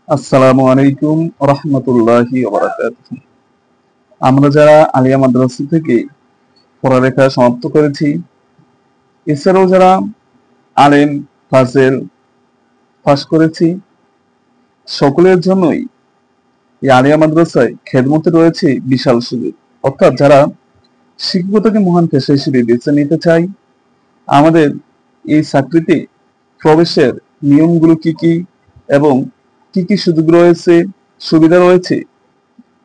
আসসালামু আলাইকুম রাহমাতুল্লাহি ওয়া বারাকাতুহু। আমরা যারা আলিয়া মাদ্রাসা থেকে পড়ালেখা সমাপ্ত করেছি, এছাড়াও যারা আলেম ফাজেল পাশ করেছি, সকলের জন্যই এই আলিয়া মাদ্রাসায় খেদমতে রয়েছে বিশাল সুযোগ। অর্থাৎ যারা শিক্ষকতাকে মহান পেশা হিসেবে বেছে নিতে চাই, আমাদের এই চাকরিতে প্রবেশের নিয়মগুলো কি কি এবং কি কি সুযোগ রয়েছে, সুবিধা রয়েছে,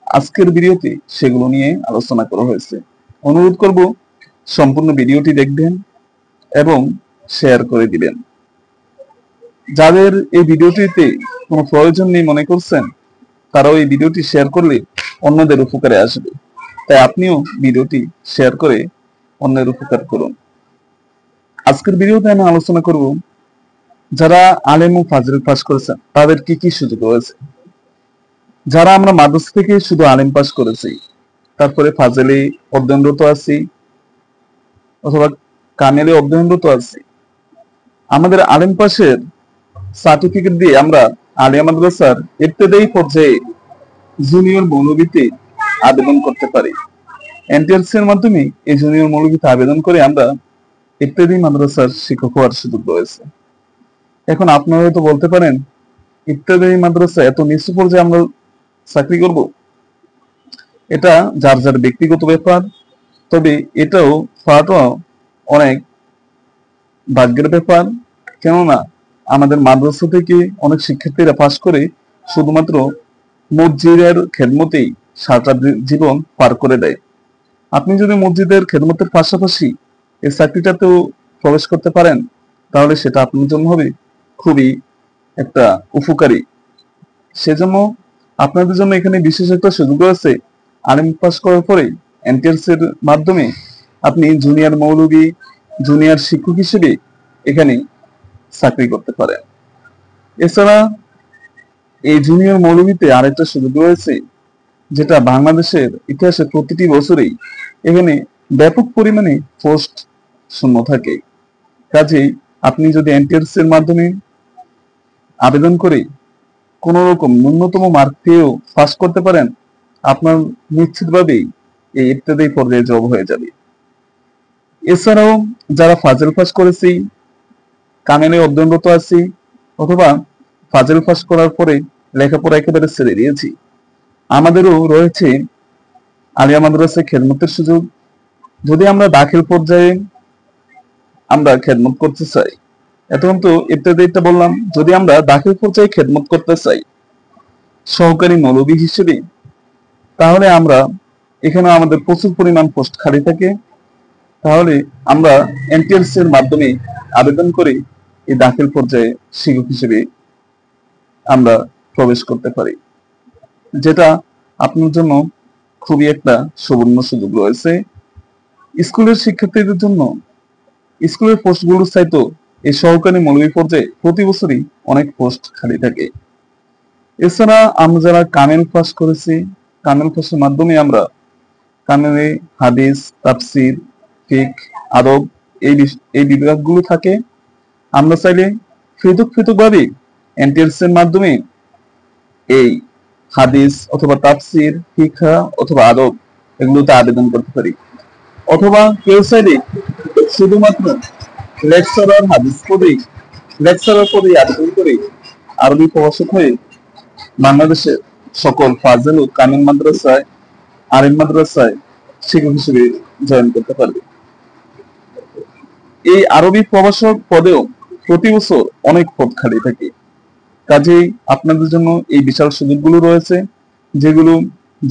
আজকের ভিডিওতে সেগুলো নিয়ে আলোচনা করা হয়েছে। অনুরোধ করব সম্পূর্ণ ভিডিওটি দেখবেন এবং শেয়ার করে দিবেন। যাদের এই ভিডিওটিতে কোনো প্রয়োজন নেই মনে করছেন, তারাও এই ভিডিওটি শেয়ার করলে অন্যদের উপকারে আসবে। তাই আপনিও ভিডিওটি শেয়ার করে অন্যের উপকার করুন। আজকের ভিডিওতে আমি আলোচনা করব যারা আলেম ও ফাজিল পাস করেছেন তাদের কি কি সুযোগ রয়েছে। যারা আমরা মাদ্রাসা থেকে শুধু আলেম পাস করেছি, তারপরে ফাজেলে অধ্যয়নরত আছি অথবা কামেলে অধ্যয়নরত আছি, আমাদের আলেম পাশের সার্টিফিকেট দিয়ে আমরা আলিয়া মাদ্রাসার ইবতেদায়ী পর্যায়ে জুনিয়র মৌলবীতে আবেদন করতে পারি। এনটিআরসি এর মাধ্যমে এই জুনিয়র মৌলবীতে আবেদন করে আমরা ইবতেদায়ী মাদ্রাসার শিক্ষক হওয়ার সুযোগ রয়েছে। এখন আপনারা হয়তো বলতে পারেন, ইবতেদায়ী মাদ্রাসা এত নিচু পর্যায়ে আমরা চাকরি করব? এটা যার যার ব্যক্তিগত ব্যাপার, তবে এটাও পাওয়াটা অনেক ভাগ্যের ব্যাপার। কেননা আমাদের মাদ্রাসা থেকে অনেক শিক্ষার্থীরা পাশ করে শুধুমাত্র মসজিদের খেদমতেই সারাটা জীবন পার করে দেয়। আপনি যদি মসজিদের খেদমতের পাশাপাশি এই চাকরিটাতেও প্রবেশ করতে পারেন, তাহলে সেটা আপনার জন্য হবে খুবই একটা উপকারী। সেজন্য আপনাদের জন্য এখানে বিশেষ একটা সুযোগ আছে। আলিম পাস করার পরে এনটিআরসি এর মাধ্যমে আপনি জুনিয়র মৌলবী, জুনিয়র শিক্ষক হিসেবে এখানে চাকরি করতে পারেন। এছাড়া এই জুনিয়র মৌলবীতে আরেকটা সুযোগ রয়েছে, যেটা বাংলাদেশের ইতিহাসে প্রতিটি বছরেই এখানে ব্যাপক পরিমাণে পোস্ট শূন্য থাকে। কাজেই আপনি যদি এনটিআরসি এর মাধ্যমে আবেদন করে কোন রকম ন্যূনতম মার্ক পেয়েও পাস করতে পারেন, আপনার নিশ্চিতভাবেই এই ইবতেদায়ী পর্যায়ে জব হয়ে যাবে। এছাড়াও যারা ফাজেল পাস করেছি, কামেলে অধ্যয়নরত আছি, অথবা ফাজেল পাস করার পরে লেখাপড়া একেবারে ছেড়ে দিয়েছি, আমাদেরও রয়েছে আলিয়া মাদ্রাসায় খেদমতের সুযোগ। যদি আমরা দাখিল পর্যায়ে আমরা খেদমত করতে চাই, এখন তো ইবতেদায়ীটা বললাম, যদি আমরা দাখিল পর্যায়ে খেদমত করতে চাই সহকারী মৌলবী হিসেবে, তাহলে আমরা এখানে আমাদের প্রচুর পরিমাণ পোস্ট খালি থাকে। তাহলে আমরা এনটিআরসি এর মাধ্যমে আবেদন করে এই দাখিল পর্যায়ে শিক্ষক হিসেবে আমরা প্রবেশ করতে পারি, যেটা আপনার জন্য খুবই একটা সুবর্ণ সুযোগ রয়েছে। স্কুলের শিক্ষার্থীদের জন্য স্কুলের পোস্টগুলোর চাইতো এই সহকারী মৌলবী পর্যায়ে প্রতি বছরই অনেক পোস্ট খালি থাকে। এছাড়া আমরা যারা কামেল পাস করেছি, কামেল পাসের মাধ্যমে আমরা কামেলে হাদিস, তাফসির, ফিকহ, আদব এই বিভাগগুলো থাকে। আমরা চাইলে পৃথক পৃথক ভাবে এনটিআরসি এর মাধ্যমে এই হাদিস অথবা তাফসির, ফিকহ অথবা আদব এগুলোতে আবেদন করতে পারি। অথবা কেউ চাইলে শুধুমাত্র লেকচারার হাদিস পদেই আবেদন করে আরবি প্রভাষক হয়ে বাংলাদেশের সকল ফাজেল ও কামিল মাদ্রাসায়, আলিম মাদ্রাসায় শিক্ষক হিসেবে জয়েন করতে পারবে। এই আরবি প্রভাষক পদেও প্রতি বছর অনেক পদ খালি থাকে। কাজেই আপনাদের জন্য এই বিশাল সুযোগগুলো রয়েছে, যেগুলো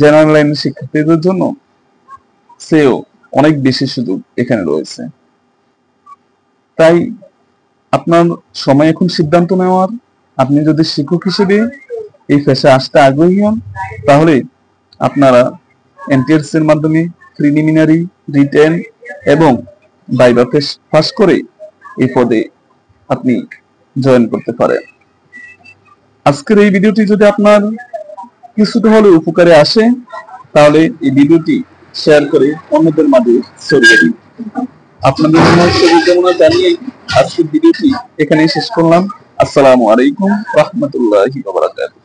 জেনারেল লাইনের শিক্ষার্থীদের জন্য সেও অনেক বেশি সুযোগ এখানে রয়েছে। তাই আপনার সময় এখন সিদ্ধান্ত নেওয়ার। আপনি যদি শিক্ষক হিসেবে এই পেশায় আসতে আগ্রহী হন, তাহলে আপনারা এনটিআরসি এর মাধ্যমে প্রিলিমিনারি, রিটেন এবং ভাইভা পাস করে এই পদে আপনি জয়েন করতে পারেন। আজকের এই ভিডিওটি যদি আপনার কিছুটা হলেও উপকারে আসে, তাহলে এই ভিডিওটি শেয়ার করে অন্যদের মাঝে ছড়িয়ে দিন। আপনাদের জন্য শুভকামনা জানিয়ে আজকের ভিডিওটি এখানেই শেষ করলাম। আসসালামু আলাইকুম রাহমাতুল্লাহি ওয়া বারাকাতুহু।